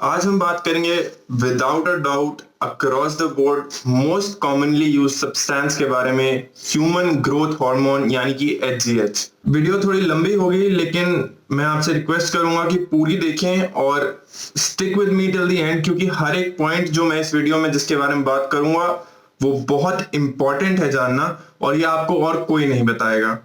आज हम बात करेंगे without a doubt across the board most commonly use substance के बारे में, ह्यूमन ग्रोथ हार्मोन यानी कि HGH। वीडियो थोड़ी लंबी हो गई, लेकिन मैं आपसे रिक्वेस्ट करूंगा कि पूरी देखें और stick with me till the end, क्योंकि हर एक पॉइंट जो मैं इस वीडियो में जिसके बारे में बात करूंगा वो बहुत इंपॉर्टेंट है जानना, और ये आपको और कोई नहीं बताएगा।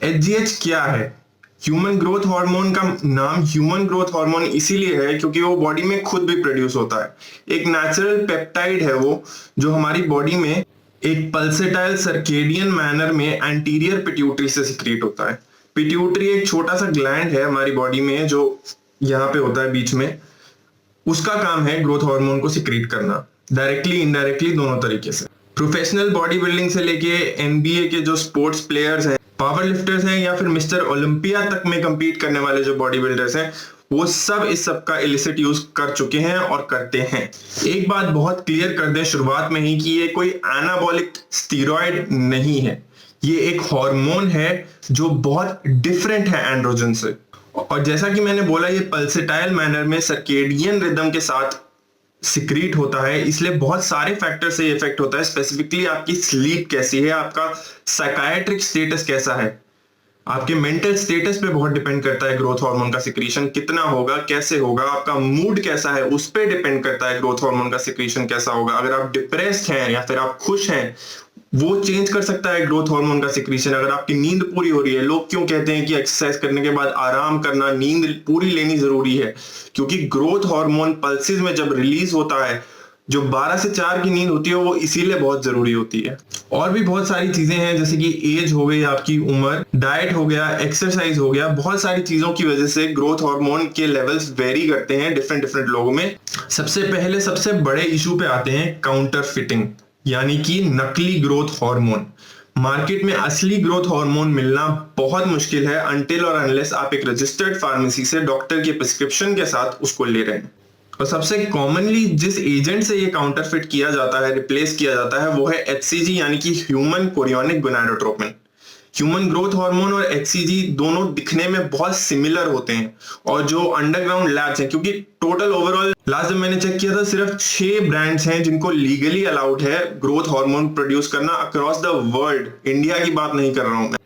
HGH क्या है? ह्यूमन ग्रोथ हार्मोन का नाम ह्यूमन ग्रोथ हार्मोन इसीलिए है क्योंकि वो बॉडी में खुद भी प्रोड्यूस होता है। एक नेचुरल पेप्टाइड है वो, जो हमारी बॉडी में एक पल्सेटाइल सर्केडियन मैनर में एंटीरियर पिट्यूटरी से सिक्रीट होता है। पिट्यूटरी एक छोटा सा ग्लैंड है हमारी बॉडी में जो यहाँ पे होता है बीच में। उसका काम है ग्रोथ हार्मोन को सिक्रीट करना, डायरेक्टली इनडायरेक्टली दोनों तरीके से। प्रोफेशनल बॉडी बिल्डिंग से लेके NBA के जो स्पोर्ट्स प्लेयर्स हैं, पावर लिफ्टर्स हैं, या फिर मिस्टर ओलंपिया तक में compete करने वाले जो बॉडी बिल्डर्स हैं, वो सब इस सब का इलिसिट यूज कर चुके हैं और करते हैं। एक बात बहुत क्लियर कर दें शुरुआत में ही कि ये कोई एनाबॉलिक स्टीरॉयड नहीं है। ये एक हार्मोन है जो बहुत डिफरेंट है एंड्रोजन से, और जैसा कि मैंने बोला ये पल्सेटाइल मैनर में सर्केडियन रिदम के साथ सिक्रीट होता है, इसलिए बहुत सारे फैक्टर से ये इफेक्ट होता है। स्पेसिफिकली आपकी स्लीप कैसी है, आपका साइकाइट्रिक स्टेटस कैसा है, आपके मेंटल स्टेटस पे बहुत डिपेंड करता है ग्रोथ हार्मोन का सिक्रीशन कितना होगा, कैसे होगा। आपका मूड कैसा है उस पे डिपेंड करता है ग्रोथ हार्मोन का सिक्रीशन कैसा होगा। अगर आप डिप्रेस्ड हैं या फिर आप खुश हैं, वो चेंज कर सकता है ग्रोथ हार्मोन का सिक्रीशन। अगर आपकी नींद पूरी हो रही है, लोग क्यों कहते हैं कि एक्सरसाइज करने के बाद आराम करना, नींद पूरी लेनी जरूरी है, क्योंकि ग्रोथ हार्मोन पल्सेस में जब रिलीज होता है, जो 12 से 4 की नींद होती है, वो इसीलिए बहुत जरूरी होती है। और भी बहुत सारी चीजें हैं, जैसे कि एज हो गई, आपकी उम्र, डाइट हो गया, एक्सरसाइज हो गया, बहुत सारी चीजों की वजह से ग्रोथ हार्मोन के लेवल्स वेरी करते हैं डिफरेंट लोगों में। सबसे पहले सबसे बड़े इशू पे आते हैं काउंटर फिटिंग, यानी कि नकली ग्रोथ हार्मोन। मार्केट में असली ग्रोथ हार्मोन मिलना बहुत मुश्किल है अनटिल और अनलेस आप एक रजिस्टर्ड फार्मेसी से डॉक्टर के प्रिस्क्रिप्शन के साथ उसको ले रहे हैं। और सबसे कॉमनली जिस एजेंट से ये काउंटरफिट किया जाता है, रिप्लेस किया जाता है, वो है HCG यानी कि human chorionic gonadotropin. Human growth hormone और HCG दोनों दिखने में बहुत सिमिलर होते हैं, और जो अंडरग्राउंड लैब्स हैं, क्योंकि टोटल ओवरऑल लास्ट जब मैंने चेक किया था सिर्फ 6 ब्रांड्स हैं जिनको लीगली अलाउड है ग्रोथ हार्मोन प्रोड्यूस करना अक्रॉस द वर्ल्ड। इंडिया की बात नहीं कर रहा हूं मैं।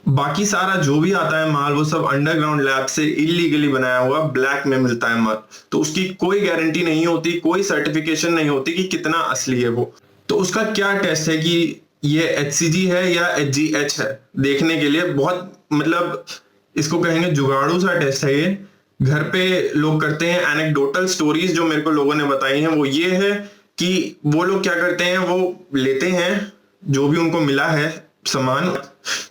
बाकी सारा जो भी आता है माल, वो सब अंडरग्राउंड लैब से इलीगली बनाया हुआ ब्लैक में मिलता है माल, तो उसकी कोई गारंटी नहीं होती, कोई सर्टिफिकेशन नहीं होती कि कितना असली है वो। तो उसका क्या टेस्ट है कि ये HCG है या HGH है, देखने के लिए बहुत मतलब इसको कहेंगे जुगाड़ू सा टेस्ट है। ये घर पे लोग करते हैं। एनेक्डोटल स्टोरीज जो मेरे को लोगों ने बताई हैं वो ये है कि वो लोग क्या करते हैं, वो लेते हैं जो भी उनको मिला है सामान,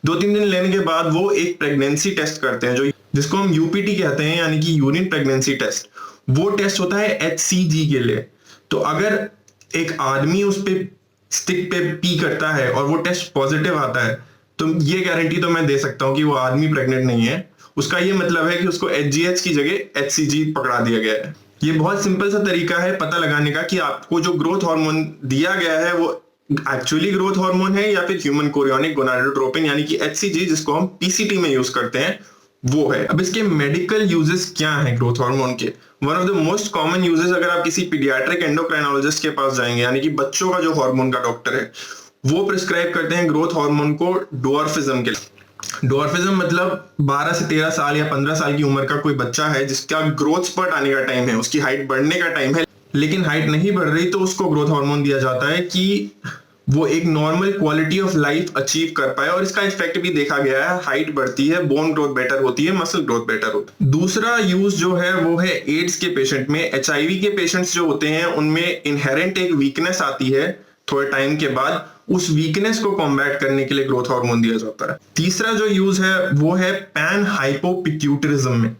2-3 दिन लेने के बाद वो एक प्रेगनेंसी टेस्ट करते हैं, जो जिसको हम UPT कहते हैं, यानी कि यूरिन प्रेगनेंसी टेस्ट। वो टेस्ट होता है HCG के लिए। तो अगर एक आदमी उस पे स्टिक पे पी करता है और वो टेस्ट पॉजिटिव आता है, तो ये गारंटी तो मैं दे सकता हूं कि वो आदमी प्रेग्नेंट नहीं है। उसका ये मतलब है कि उसको HGH की जगह HCG पकड़ा दिया गया है। ये बहुत सिंपल सा तरीका है पता लगाने का कि आपको जो ग्रोथ हार्मोन दिया गया है वो एक्चुअली ग्रोथ हार्मोन है या फिर ह्यूमन कोरियोनिक गोनाडोट्रोपिन यानी कि HCG, जिसको हम PCT में यूज करते हैं, वो है। अब इसके मेडिकल यूजेस क्या हैं ग्रोथ हार्मोन के? One of the most common uses, अगर आप किसी पीडियाट्रिक एंडोक्राइनोलॉजिस्ट के पास जाएंगे, यानी कि बच्चों का जो हार्मोन का डॉक्टर है, वो प्रिस्क्राइब करते हैं ग्रोथ हार्मोन को डॉर्फिज्म के लिए। डॉर्फिज्म मतलब 12 से 13 साल या 15 साल की उम्र का कोई बच्चा है जिसका ग्रोथ स्पर्ट आने का टाइम है, उसकी हाइट बढ़ने का टाइम है, लेकिन हाइट नहीं बढ़ रही, तो उसको ग्रोथ हार्मोन दिया जाता है कि वो एक normal quality of life achieve कर पाए। और इसका इफेक्ट भी देखा गया है, हाइट बढ़ती है, बोन ग्रोथ बेटर होती है, मसल ग्रोथ बेटर होती है। दूसरा यूज जो है वो है एड्स के पेशेंट में। HIV के पेशेंट्स जो होते हैं उनमें इनहेरेंट एक वीकनेस आती है थोड़े टाइम के बाद, उस वीकनेस को कॉम्बैट करने के लिए ग्रोथ हार्मोन दिया जाता है। तीसरा जो यूज है वो है पैन हाइपोपिट्यूटरिज्म में।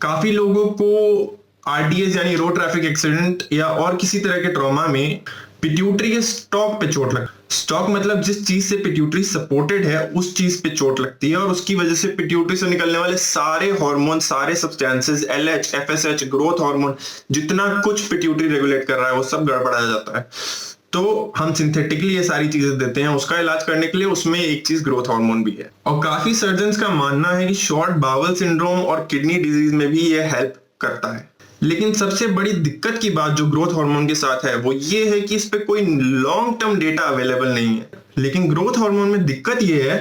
काफी लोगों को RTS यानी रोड ट्रैफिक एक्सीडेंट या और किसी तरह के ट्रॉमा में पिट्यूटरी के स्टॉक पे चोट लग, स्टॉक मतलब जिस चीज से पिट्यूटरी सपोर्टेड है उस चीज पे चोट लगती है और उसकी वजह से पिट्यूटरी से निकलने वाले सारे हार्मोन, सारे substances, LH, FSH, growth hormone, जितना कुछ पिट्यूटरी रेगुलेट कर रहा है वो सब गड़बड़ा जाता है। तो हम सिंथेटिकली ये सारी चीजें देते हैं उसका इलाज करने के लिए, उसमें एक चीज ग्रोथ हार्मोन भी है। और काफी सर्जन्स का मानना है कि शॉर्ट बावल सिंड्रोम और किडनी डिजीज में भी ये हेल्प करता है। लेकिन सबसे बड़ी दिक्कत की बात जो ग्रोथ हार्मोन के साथ है वो ये है कि इस पे कोई लॉन्ग टर्म डेटा अवेलेबल नहीं है। लेकिन ग्रोथ हार्मोन में दिक्कत ये है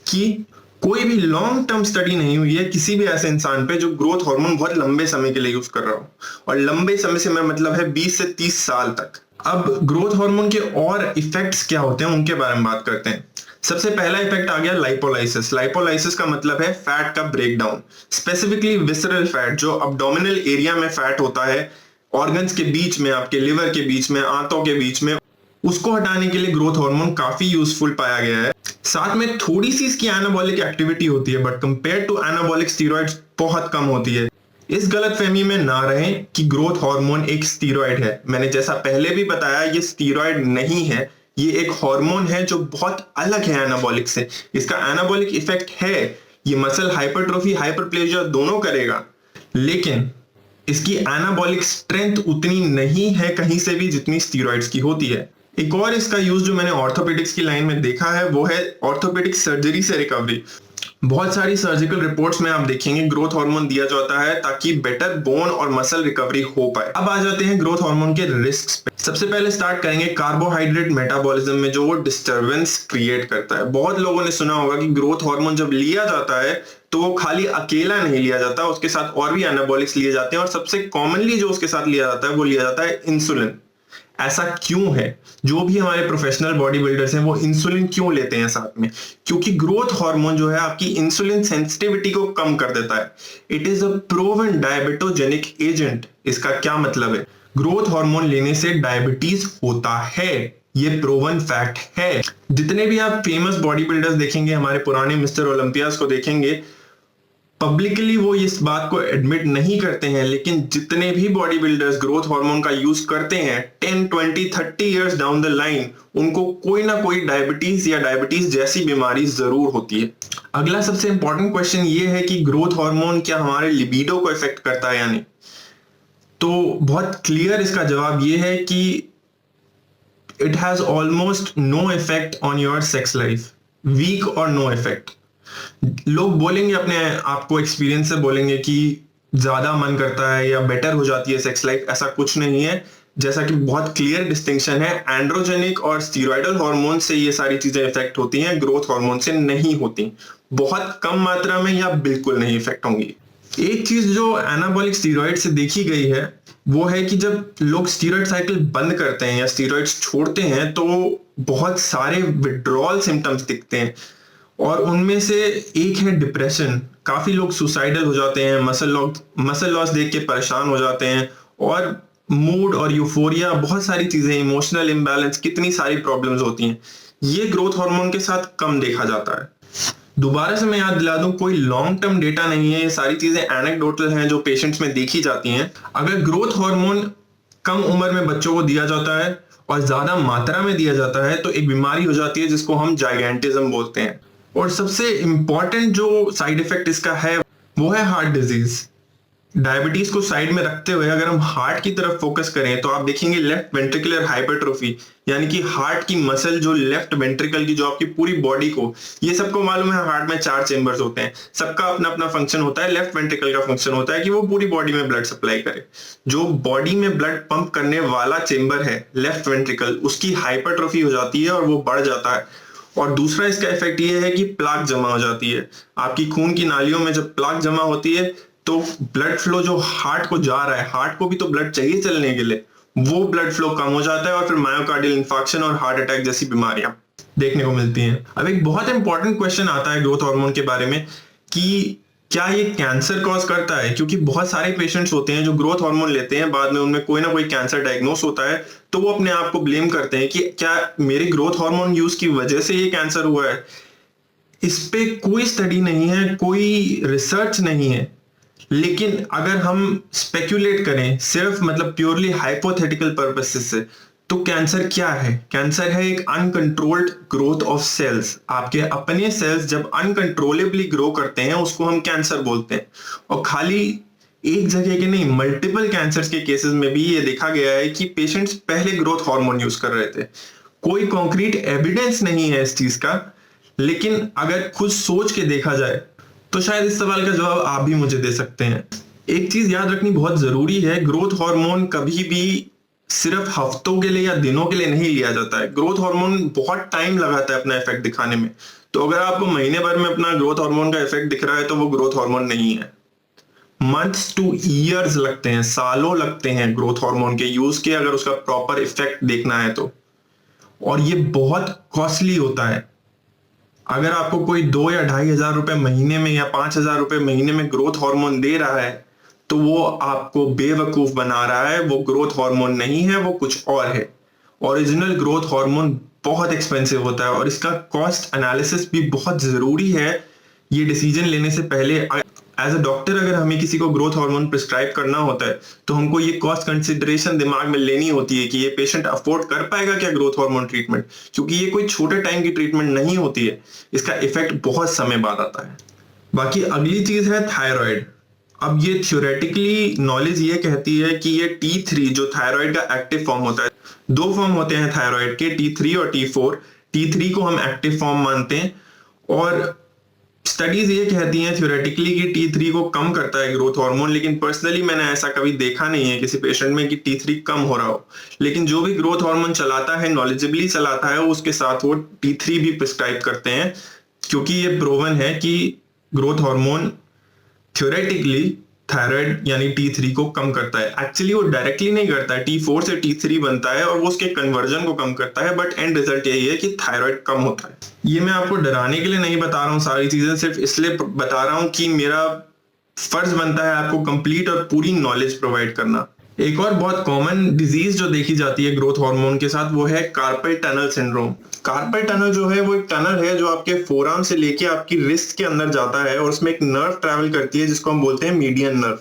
कि कोई भी लॉन्ग टर्म स्टडी नहीं हुई है किसी भी ऐसे इंसान पे जो ग्रोथ हार्मोन बहुत लंबे समय के लिए यूज कर रहा हो, और लंबे समय से मैं मतलब है 20 से 30 साल तक। अब ग्रोथ हार्मोन के और इफेक्ट्स क्या होते हैं उनके बारे में बात करते हैं। सबसे पहला इफेक्ट आ गया लाइपोलाइसिस। लाइपोलाइसिस का मतलब है फैट का ब्रेकडाउन, स्पेसिफिकली विसरल फैट, जो अब्डोमिनल एरिया में फैट होता है ऑर्गन्स के बीच में, आपके लिवर के बीच में, आंतों के बीच में, उसको हटाने के लिए ग्रोथ हार्मोन काफी यूजफुल पाया गया है। साथ में थोड़ी सी इसकी एनाबॉलिक एक्टिविटी होती है, but compare to anabolic steroids बहुत कम होती है। इस गलतफहमी में ना रहें कि ग्रोथ हार्मोन एक स्टीरॉइड है। मैंने जैसा पहले भी बताया ये स्टीरॉइड नहीं है, ये एक हार्मोन है जो बहुत अलग है एनाबॉलिक से। इसका एनाबॉलिक इफेक्ट है, ये मसल हाइपरट्रोफी, हाइपरप्लेजिया दोनों करेगा, लेकिन इसकी एनाबॉलिक स्ट्रेंथ उतनी नहीं है कहीं से भी जितनी स्टीरॉइड्स की होती है। एक और इसका यूज जो मैंने ऑर्थोपेडिक्स की लाइन में देखा है वो है ऑर्थोपेडिक सर्जरी से रिकवरी। बहुत सारी सर्जिकल रिपोर्ट्स में आप देखेंगे ग्रोथ हार्मोन दिया जाता है ताकि बेटर बोन और मसल रिकवरी हो पाए। अब आ जाते हैं ग्रोथ हार्मोन के रिस्क्स पे। सबसे पहले स्टार्ट करेंगे कार्बोहाइड्रेट मेटाबॉलिज्म में जो वो डिस्टरबेंस क्रिएट करता है। बहुत लोगों ने सुना होगा कि ग्रोथ हार्मोन जब लिया जाता है तो वो खाली अकेला नहीं लिया जाता, उसके साथ और भी एनाबॉलिक्स लिए जाते हैं, और सबसे कॉमनली जो उसके साथ लिया जाता है वो लिया जाता है इंसुलिन। ऐसा क्यों है? जो भी हमारे प्रोफेशनल बॉडी बिल्डर्स हैं वो इंसुलिन क्यों लेते हैं साथ में? क्योंकि ग्रोथ हार्मोन जो है आपकी इंसुलिन सेंसिटिविटी को कम कर देता है। It is a proven diabetogenic agent. इसका क्या मतलब है? ग्रोथ हार्मोन लेने से डायबिटीज होता है, ये प्रूवन फैक्ट है। जितने भी आप फेमस बॉडी बिल्डर्स देखेंगे, हमारे पुराने मिस्टर ओलंपियास को देखेंगे, पब्लिकली वो इस बात को एडमिट नहीं करते हैं, लेकिन जितने भी बॉडी बिल्डर्स ग्रोथ हार्मोन का यूज करते हैं 10, 20, 30 इयर्स डाउन द लाइन उनको कोई ना कोई डायबिटीज या डायबिटीज जैसी बीमारी जरूर होती है। अगला सबसे इंपॉर्टेंट क्वेश्चन ये है कि ग्रोथ हार्मोन क्या हमारे लिबिडो को इफेक्ट करता है या नहीं? तो बहुत क्लियर इसका जवाब ये है कि it has almost no effect on your sex life, weak और नो इफेक्ट। लोग बोलेंगे, अपने आपको एक्सपीरियंस से बोलेंगे कि ज्यादा मन करता है या बेटर हो जाती है सेक्स लाइफ। ऐसा कुछ नहीं है। जैसा कि बहुत क्लियर डिस्टिंक्शन है, एंड्रोजेनिक और स्टीरॉयडल हार्मोन से ये सारी चीजें इफेक्ट होती हैं, ग्रोथ हार्मोन से नहीं होती। बहुत कम मात्रा में या बिल्कुल नहीं इफेक्ट होंगी। एक चीज जो एनाबॉलिक स्टीरॉयड से देखी गई है वो है कि जब लोग स्टीरॉयड साइकिल बंद करते हैं या स्टीरॉयड्स छोड़ते हैं तो बहुत सारे विड्रॉल सिम्टम्स दिखते हैं, और उनमें से एक है डिप्रेशन। काफी लोग सुसाइडल हो जाते हैं, मसल लॉस देख के परेशान हो जाते हैं, और मूड और यूफोरिया, बहुत सारी चीजें, इमोशनल इम्बैलेंस, कितनी सारी प्रॉब्लम्स होती हैं। ये ग्रोथ हार्मोन के साथ कम देखा जाता है। दोबारा से मैं याद दिला दूं, कोई लॉन्ग टर्म डेटा नहीं है, ये सारी चीजें एनेक्डोटल हैं जो पेशेंट्स में देखी जाती हैं। अगर ग्रोथ हार्मोन कम उम्र में बच्चों को दिया जाता है और ज्यादा मात्रा में दिया जाता है तो एक बीमारी हो जाती है जिसको हम जाइगेंटिज्म बोलते हैं। और सबसे इंपॉर्टेंट जो साइड इफेक्ट इसका है वो है हार्ट डिजीज। डायबिटीज को साइड में रखते हुए अगर हम हार्ट की तरफ फोकस करें तो आप देखेंगे लेफ्ट वेंट्रिकुलर हाइपरट्रोफी, यानी कि हार्ट की मसल जो लेफ्ट वेंट्रिकल की, जो आपकी पूरी बॉडी को, ये सबको मालूम है हार्ट में 4 चेंबर्स होते हैं, सबका अपना अपना फंक्शन होता है। लेफ्ट वेंट्रिकल का फंक्शन होता है कि वो पूरी बॉडी में ब्लड सप्लाई करे। जो बॉडी में ब्लड पंप करने वाला चेंबर है लेफ्ट वेंट्रिकल, उसकी हाइपरट्रोफी हो जाती है और वो बढ़ जाता है। और दूसरा इसका इफेक्ट ये है कि प्लाक जमा हो जाती है। आपकी खून की नालियों में जब प्लाक जमा होती है तो ब्लड फ्लो जो हार्ट को जा रहा है, हार्ट को भी तो ब्लड चाहिए चलने के लिए, वो ब्लड फ्लो कम हो जाता है और फिर मायोकार्डियल इंफार्क्शन और हार्ट अटैक जैसी बीमारियां देखने को मिलती हैं। अब एक बहुत इंपॉर्टेंट क्वेश्चन आता है ग्रोथ हार्मोन के बारे में कि क्या ये कैंसर कॉज करता है? क्योंकि बहुत सारे पेशेंट्स होते हैं जो ग्रोथ हार्मोन लेते हैं, बाद में उनमें कोई ना कोई कैंसर डायग्नोस होता है, तो वो अपने आप को ब्लेम करते हैं कि क्या मेरे ग्रोथ हार्मोन यूज की वजह से ये कैंसर हुआ है। इस पे कोई स्टडी नहीं है, कोई रिसर्च नहीं है, लेकिन अगर हम स्पेक्यूलेट करें सिर्फ मतलब प्योरली हाइपोथेटिकल पर्पसेस से, तो कैंसर क्या है? कैंसर है एक अनकंट्रोल्ड ग्रोथ ऑफ सेल्स। आपके अपने सेल्स जब अनकंट्रोलेबली ग्रो करते हैं उसको हम कैंसर बोलते हैं। और खाली एक जगह के नहीं, मल्टीपल कैंसर्स के केसेस में भी ये देखा गया है कि पेशेंट्स पहले ग्रोथ हार्मोन यूज कर रहे थे। कोई कॉन्क्रीट एविडेंस नहीं है इस चीज का, लेकिन अगर खुद सोच के देखा जाए तो शायद इस सवाल का जवाब आप भी मुझे दे सकते हैं। एक चीज याद रखनी बहुत जरूरी है, ग्रोथ हार्मोन कभी भी सिर्फ हफ्तों के लिए या दिनों के लिए नहीं लिया जाता है। ग्रोथ हार्मोन बहुत टाइम लगाता है अपना इफेक्ट दिखाने में। तो अगर आपको महीने भर में अपना ग्रोथ हार्मोन का इफेक्ट दिख रहा है तो वो ग्रोथ हार्मोन नहीं है। मंथ्स टू ईयर्स लगते हैं, सालों लगते हैं ग्रोथ हार्मोन के यूज के, अगर उसका प्रॉपर इफेक्ट देखना है तो। और ये बहुत कॉस्टली होता है। अगर आपको कोई 2 या 2,500 रुपए महीने में या 5,000 रुपए महीने में ग्रोथ हार्मोन दे रहा है तो वो आपको बेवकूफ बना रहा है। वो ग्रोथ हार्मोन नहीं है, वो कुछ और है। ओरिजिनल ग्रोथ हार्मोन बहुत एक्सपेंसिव होता है और इसका कॉस्ट एनालिसिस भी बहुत जरूरी है ये डिसीजन लेने से पहले। एज अ डॉक्टर अगर हमें किसी को ग्रोथ हार्मोन प्रिस्क्राइब करना होता है तो हमको ये कॉस्ट कंसिडरेशन दिमाग में लेनी होती है कि ये पेशेंट अफोर्ड कर पाएगा क्या ग्रोथ हार्मोन ट्रीटमेंट, क्योंकि ये कोई छोटे टाइम की ट्रीटमेंट नहीं होती है। इसका इफेक्ट बहुत समय बाद आता है। बाकी अगली चीज है थायराइड। अब ये थ्योरेटिकली नॉलेज ये कहती है कि ये T3 जो थायराइड का एक्टिव फॉर्म होता है, 2 फॉर्म होते हैं थायराइड के, T3 और T4। T3 को हम एक्टिव फॉर्म मानते हैं और स्टडीज ये कहती हैं थ्योरेटिकली कि T3 को कम करता है ग्रोथ हार्मोन, लेकिन पर्सनली मैंने ऐसा कभी देखा नहीं है किसी पेशेंट में कि T3 कम हो रहा हो। लेकिन जो भी ग्रोथ हार्मोन चलाता है, नॉलेजेबली चलाता है, उसके साथ वो T3 भी प्रिस्क्राइब करते हैं, क्योंकि ये प्रूवन है कि ग्रोथ हार्मोन थ्योरेटिकली थायराइड यानी T3 को कम करता है। एक्चुअली वो डायरेक्टली नहीं करता है, T4 से T3 बनता है और वो उसके कन्वर्जन को कम करता है, बट एंड रिजल्ट यही है कि थायराइड कम होता है। ये मैं आपको डराने के लिए नहीं बता रहा हूँ सारी चीजें, सिर्फ इसलिए बता रहा हूँ कि मेरा फर्ज बनता है आपको कंप्लीट और पूरी नॉलेज प्रोवाइड करना। एक और बहुत कॉमन डिजीज जो देखी जाती है ग्रोथ हार्मोन के साथ वो है carpal tunnel syndrome. Carpal tunnel जो है वो एक टनल है जो आपके फोरआर्म से लेके आपकी रिस्ट के अंदर जाता है और उसमें एक नर्व ट्रैवल करती है जिसको हम बोलते हैं मीडियन नर्व।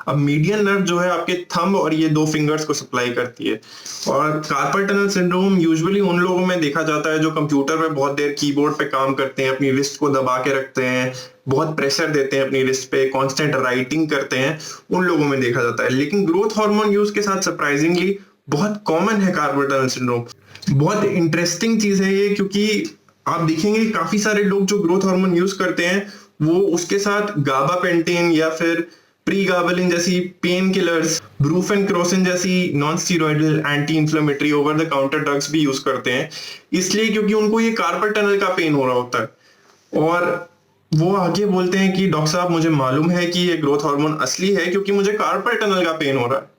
अब मीडियन नर्व जो है आपके थंब और ये 2 फिंगर्स को सप्लाई करती है। और कार्पल टनल सिंड्रोम यूजुअली उन लोगों में देखा जाता है जो कंप्यूटर पे बहुत देर कीबोर्ड पे काम करते हैं, अपनी रिस्ट को दबा के रखते हैं, बहुत प्रेशर देते हैं अपनी रिस्ट पे, कांस्टेंट राइटिंग करते हैं, उन लोगों में देखा जाता है। लेकिन ग्रोथ हार्मोन यूज के साथ सरप्राइजिंगली बहुत कॉमन है कार्पल टनल सिंड्रोम। बहुत इंटरेस्टिंग चीज है ये, क्योंकि आप देखेंगे काफी सारे लोग जो ग्रोथ हार्मोन यूज करते हैं वो उसके साथ गाबापेंटिन या फिर प्रीगाबलिन जैसी पेन किलर्स, ब्रूफेन क्रोसिन जैसी non steroidal anti inflammatory over the counter drugs भी यूज करते हैं, इसलिए क्योंकि उनको ये कार्पल टनल का पेन हो रहा होता है। और वो आगे बोलते हैं कि डॉक्टर साहब मुझे मालूम है कि ये ग्रोथ हार्मोन असली है क्योंकि मुझे कार्पल टनल का पेन हो रहा है।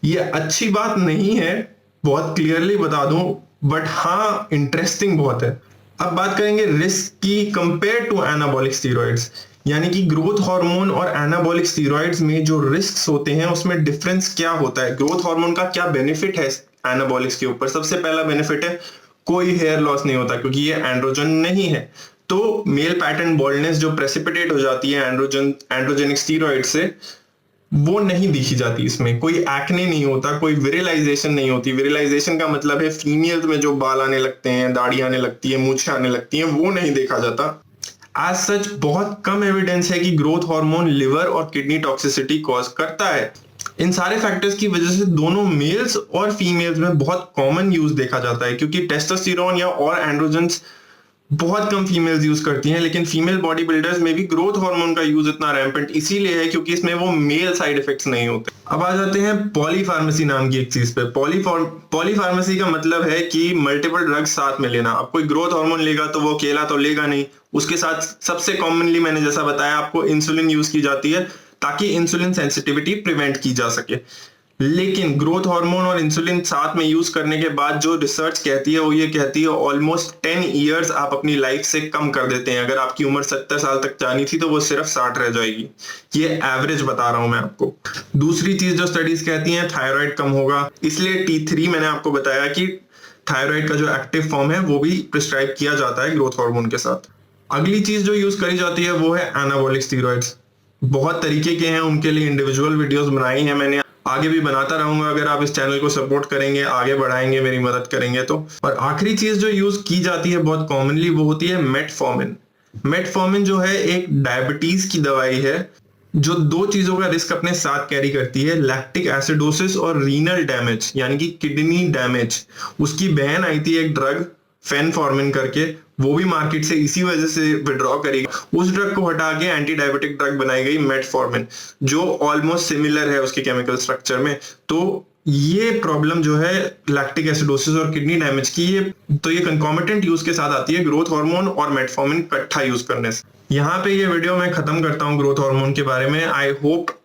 ये अच्छी बात नहीं है, बहुत क्लियरली बता दूं, बट हाँ इंटरेस्टिंग बहुत है। अब बात करेंगे रिस्क की कंपेयर टू एनाबॉलिक स्टीरॉइड्स, यानी कि ग्रोथ हार्मोन और एनाबॉलिक स्टीरॉइड्स में जो रिस्क होते हैं उसमें डिफरेंस क्या होता है, ग्रोथ हार्मोन का क्या बेनिफिट है एनाबॉलिक्स के ऊपर। सबसे पहला बेनिफिट है कोई हेयर लॉस नहीं होता क्योंकि ये एंड्रोजन नहीं है। तो मेल पैटर्न बॉल्डनेस जो प्रेसिपिटेट हो जाती है एंड्रोजेनिक स्टीरॉइड से, वो नहीं दिखी जाती। इसमें कोई एक्ने नहीं होता, कोई विरिलाइजेशन नहीं होती। विरिलाइजेशन का मतलब है फीमेल्स में जो बाल आने लगते हैं, दाढ़ी आने लगती है, मूछें आने लगती हैं, वो नहीं देखा जाता। एज सच बहुत कम एविडेंस है कि ग्रोथ हार्मोन लिवर और किडनी टॉक्सिसिटी कॉज करता है। इन सारे फैक्टर्स की वजह से दोनों मेल्स और फीमेल्स में बहुत कॉमन यूज देखा जाता है, क्योंकि टेस्टोस्टेरोन या और एंड्रोजेंस बहुत कम फीमेल्स यूज करती हैं, लेकिन फीमेल बॉडी बिल्डर्स में भी ग्रोथ हार्मोन का यूज इतना रैम्पेंट इसीलिए है क्योंकि इसमें वो मेल साइड इफेक्ट्स नहीं होते। अब आ जाते हैं पॉलीफार्मेसी नाम की एक चीज पे। पॉलीफार्मेसी का मतलब है कि मल्टीपल ड्रग्स साथ में लेना। अब कोई ग्रोथ हार्मोन लेगा तो वो अकेला तो लेगा नहीं, उसके साथ सबसे कॉमनली मैंने जैसा बताया आपको इंसुलिन यूज की जाती है ताकि इंसुलिन सेंसिटिविटी प्रिवेंट की जा सके। लेकिन ग्रोथ हार्मोन और इंसुलिन साथ में यूज करने के बाद जो रिसर्च कहती है वो ये कहती है ऑलमोस्ट 10 इयर्स आप अपनी लाइफ से कम कर देते हैं। अगर आपकी उम्र 70 साल तक जानी थी तो वो सिर्फ 60 रह जाएगी। ये एवरेज बता रहा हूं मैं आपको। दूसरी चीज जो स्टडीज कहती हैं थायराइड कम होगा, इसलिए T3 मैंने आपको बताया कि थायराइड का जो एक्टिव फॉर्म है वो भी प्रिस्क्राइब किया जाता है ग्रोथ हार्मोन के साथ। अगली चीज जो यूज करी जाती है वो है एनाबॉलिक स्टीरॉइड्स। बहुत तरीके के हैं, उनके लिए इंडिविजुअल वीडियोस बनाई हैं मैंने। आगे भी बनाता रहूंगा अगर आप इस चैनल को सपोर्ट करेंगे, आगे बढ़ाएंगे, मेरी मदद करेंगे तो। और आखिरी चीज जो यूज की जाती है बहुत कॉमनली वो होती है मेटफॉर्मिन। मेटफॉर्मिन जो है एक डायबिटीज की दवाई है जो दो चीजों का रिस्क अपने साथ कैरी करती है, लैक्टिक एसिडोसिस और रीनल डैमेज यानी कि किडनी डैमेज। उसकी बहन आई थी एक ड्रग फेनफॉर्मिन करके, वो भी मार्केट से इसी वजह से विड्रॉ करी। उस ड्रग को हटा के एंटी डायबिटिक ड्रग बनाई गई मेटफॉर्मिन, जो ऑलमोस्ट सिमिलर है उसके केमिकल स्ट्रक्चर में। तो ये प्रॉब्लम जो है लैक्टिक एसिडोसिस और किडनी डैमेज की, ये कंकॉमिटेंट यूज के साथ आती है ग्रोथ हार्मोन और मेटफॉर्मिन इकट्ठा यूज करने से। यहाँ पे ये वीडियो मैं खत्म करता हूँ ग्रोथ हार्मोन के बारे में। आई होप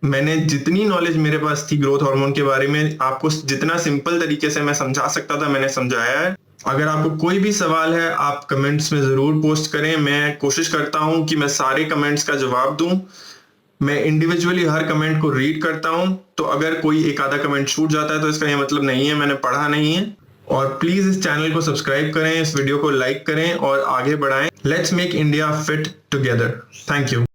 मैंने जितनी नॉलेज मेरे पास थी ग्रोथ हार्मोन के बारे में, आपको जितना सिंपल तरीके से मैं समझा सकता था मैंने समझाया है। अगर आपको कोई भी सवाल है आप कमेंट्स में जरूर पोस्ट करें। मैं कोशिश करता हूं कि मैं सारे कमेंट्स का जवाब दूं। मैं इंडिविजुअली हर कमेंट को रीड करता हूं, तो अगर कोई एक आधा कमेंट छूट जाता है तो इसका ये मतलब नहीं है मैंने पढ़ा नहीं है। और प्लीज इस चैनल को सब्सक्राइब करें, इस वीडियो को लाइक करें और आगे बढ़ाएं। Let's make India fit together. Thank you.